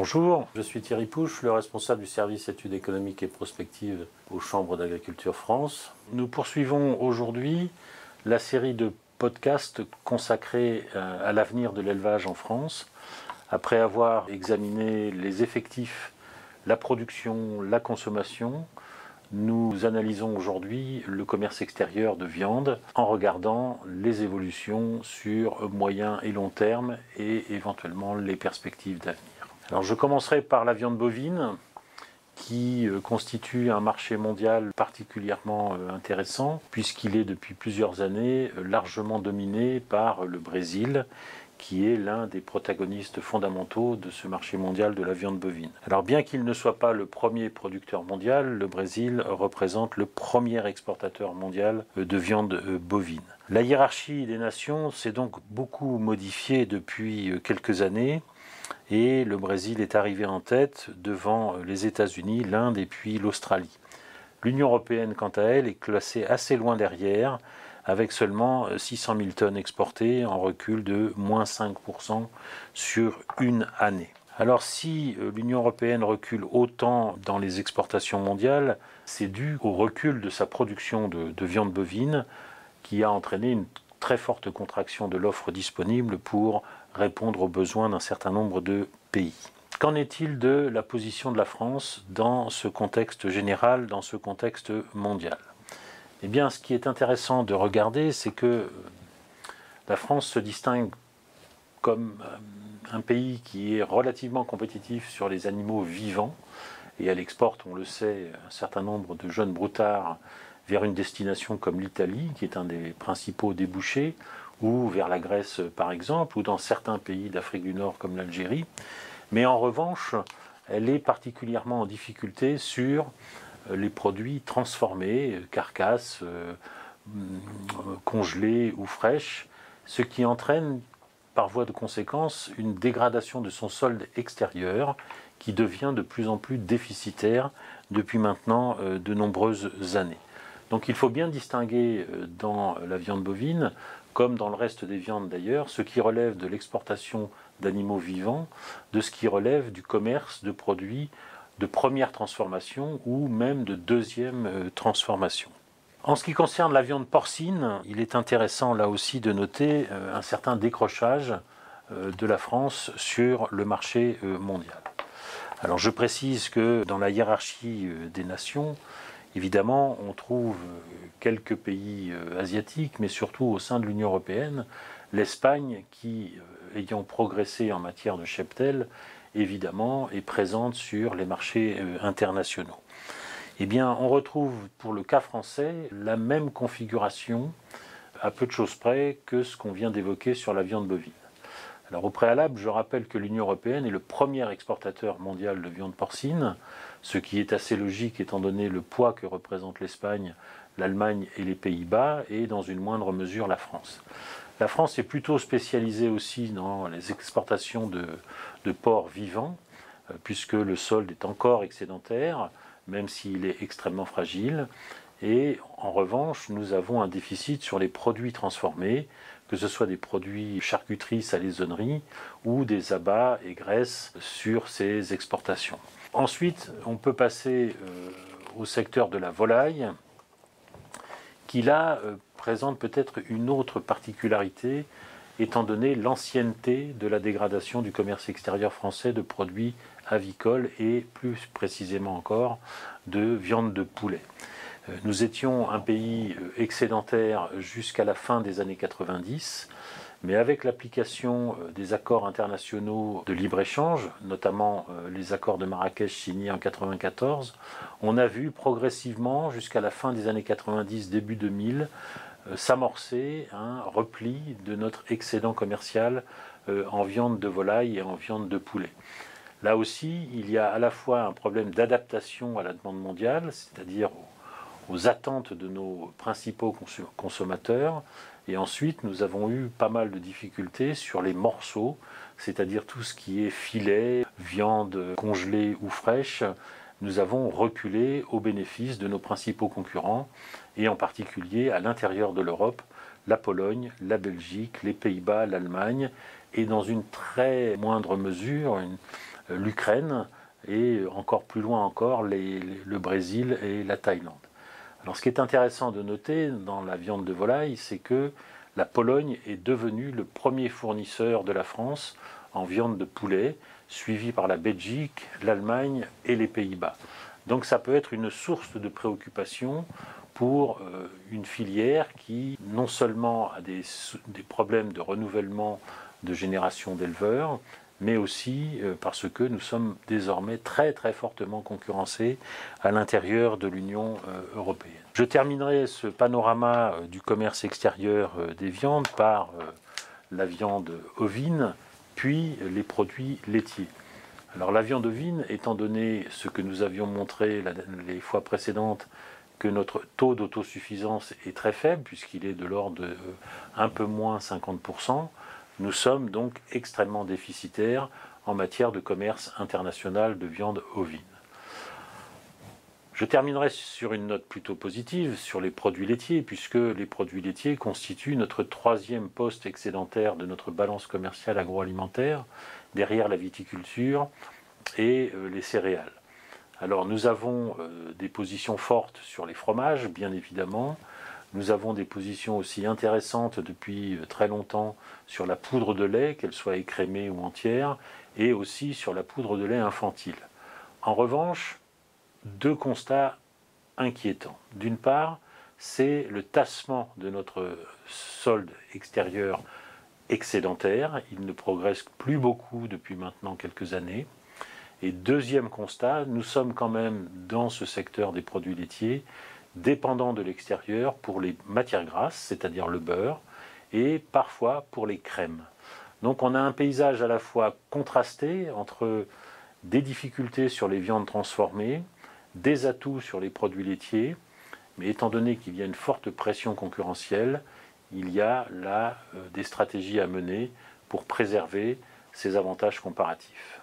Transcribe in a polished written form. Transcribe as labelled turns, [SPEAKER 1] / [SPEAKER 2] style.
[SPEAKER 1] Bonjour, je suis Thierry Pouche, le responsable du service études économiques et prospectives aux Chambres d'Agriculture France. Nous poursuivons aujourd'hui la série de podcasts consacrés à l'avenir de l'élevage en France. Après avoir examiné les effectifs, la production, la consommation, nous analysons aujourd'hui le commerce extérieur de viande en regardant les évolutions sur moyen et long terme et éventuellement les perspectives d'avenir. Alors je commencerai par la viande bovine qui constitue un marché mondial particulièrement intéressant puisqu'il est depuis plusieurs années largement dominé par le Brésil qui est l'un des protagonistes fondamentaux de ce marché mondial de la viande bovine. Alors bien qu'il ne soit pas le premier producteur mondial, le Brésil représente le premier exportateur mondial de viande bovine. La hiérarchie des nations s'est donc beaucoup modifiée depuis quelques années et le Brésil est arrivé en tête devant les États-Unis, l'Inde et puis l'Australie. L'Union européenne, quant à elle, est classée assez loin derrière, avec seulement 600 000 tonnes exportées, en recul de moins 5% sur une année. Alors si l'Union européenne recule autant dans les exportations mondiales, c'est dû au recul de sa production de viande bovine, qui a entraîné une très forte contraction de l'offre disponible pour répondre aux besoins d'un certain nombre de pays. Qu'en est-il de la position de la France dans ce contexte général, dans ce contexte mondial ? Eh bien, ce qui est intéressant de regarder, c'est que la France se distingue comme un pays qui est relativement compétitif sur les animaux vivants, et elle exporte, on le sait, un certain nombre de jeunes broutards vers une destination comme l'Italie, qui est un des principaux débouchés, ou vers la Grèce par exemple, ou dans certains pays d'Afrique du Nord comme l'Algérie. Mais en revanche, elle est particulièrement en difficulté sur les produits transformés, carcasses, congelées ou fraîches, ce qui entraîne par voie de conséquence une dégradation de son solde extérieur qui devient de plus en plus déficitaire depuis maintenant de nombreuses années. Donc il faut bien distinguer dans la viande bovine, comme dans le reste des viandes d'ailleurs, ce qui relève de l'exportation d'animaux vivants, de ce qui relève du commerce de produits de première transformation ou même de deuxième transformation. En ce qui concerne la viande porcine, il est intéressant là aussi de noter un certain décrochage de la France sur le marché mondial. Alors je précise que dans la hiérarchie des nations, évidemment, on trouve quelques pays asiatiques, mais surtout au sein de l'Union européenne, l'Espagne qui, ayant progressé en matière de cheptel, évidemment, est présente sur les marchés internationaux. Eh bien, on retrouve pour le cas français la même configuration, à peu de choses près, que ce qu'on vient d'évoquer sur la viande bovine. Alors au préalable, je rappelle que l'Union européenne est le premier exportateur mondial de viande porcine, ce qui est assez logique étant donné le poids que représentent l'Espagne, l'Allemagne et les Pays-Bas, et dans une moindre mesure la France. La France est plutôt spécialisée aussi dans les exportations de porcs vivants, puisque le solde est encore excédentaire, même s'il est extrêmement fragile. Et en revanche, nous avons un déficit sur les produits transformés, que ce soit des produits charcuterie, salaisonnerie ou des abats et graisses sur ces exportations. Ensuite, on peut passer au secteur de la volaille, qui là présente peut-être une autre particularité, étant donné l'ancienneté de la dégradation du commerce extérieur français de produits avicoles et plus précisément encore de viande de poulet. Nous étions un pays excédentaire jusqu'à la fin des années 90, mais avec l'application des accords internationaux de libre-échange, notamment les accords de Marrakech signés en 1994, on a vu progressivement, jusqu'à la fin des années 90, début 2000, s'amorcer un repli de notre excédent commercial en viande de volaille et en viande de poulet. Là aussi, il y a à la fois un problème d'adaptation à la demande mondiale, c'est-à-dire aux attentes de nos principaux consommateurs. Et ensuite, nous avons eu pas mal de difficultés sur les morceaux, c'est-à-dire tout ce qui est filet, viande congelée ou fraîche. Nous avons reculé au bénéfice de nos principaux concurrents, et en particulier à l'intérieur de l'Europe, la Pologne, la Belgique, les Pays-Bas, l'Allemagne, et dans une très moindre mesure, l'Ukraine et encore plus loin encore le Brésil et la Thaïlande. Alors ce qui est intéressant de noter dans la viande de volaille, c'est que la Pologne est devenue le premier fournisseur de la France en viande de poulet, suivi par la Belgique, l'Allemagne et les Pays-Bas. Donc ça peut être une source de préoccupation pour une filière qui non seulement a des problèmes de renouvellement de génération d'éleveurs, mais aussi parce que nous sommes désormais très très fortement concurrencés à l'intérieur de l'Union européenne. Je terminerai ce panorama du commerce extérieur des viandes par la viande ovine, puis les produits laitiers. Alors la viande ovine, étant donné ce que nous avions montré les fois précédentes, que notre taux d'autosuffisance est très faible, puisqu'il est de l'ordre de un peu moins 50%, nous sommes donc extrêmement déficitaires en matière de commerce international de viande ovine. Je terminerai sur une note plutôt positive sur les produits laitiers, puisque les produits laitiers constituent notre troisième poste excédentaire de notre balance commerciale agroalimentaire, derrière la viticulture et les céréales. Alors nous avons des positions fortes sur les fromages, bien évidemment. Nous avons des positions aussi intéressantes depuis très longtemps sur la poudre de lait, qu'elle soit écrémée ou entière, et aussi sur la poudre de lait infantile. En revanche, deux constats inquiétants. D'une part, c'est le tassement de notre solde extérieur excédentaire. Il ne progresse plus beaucoup depuis maintenant quelques années. Et deuxième constat, nous sommes quand même dans ce secteur des produits laitiers dépendants de l'extérieur pour les matières grasses, c'est-à-dire le beurre, et parfois pour les crèmes. Donc on a un paysage à la fois contrasté entre des difficultés sur les viandes transformées, des atouts sur les produits laitiers, mais étant donné qu'il y a une forte pression concurrentielle, il y a là des stratégies à mener pour préserver ces avantages comparatifs.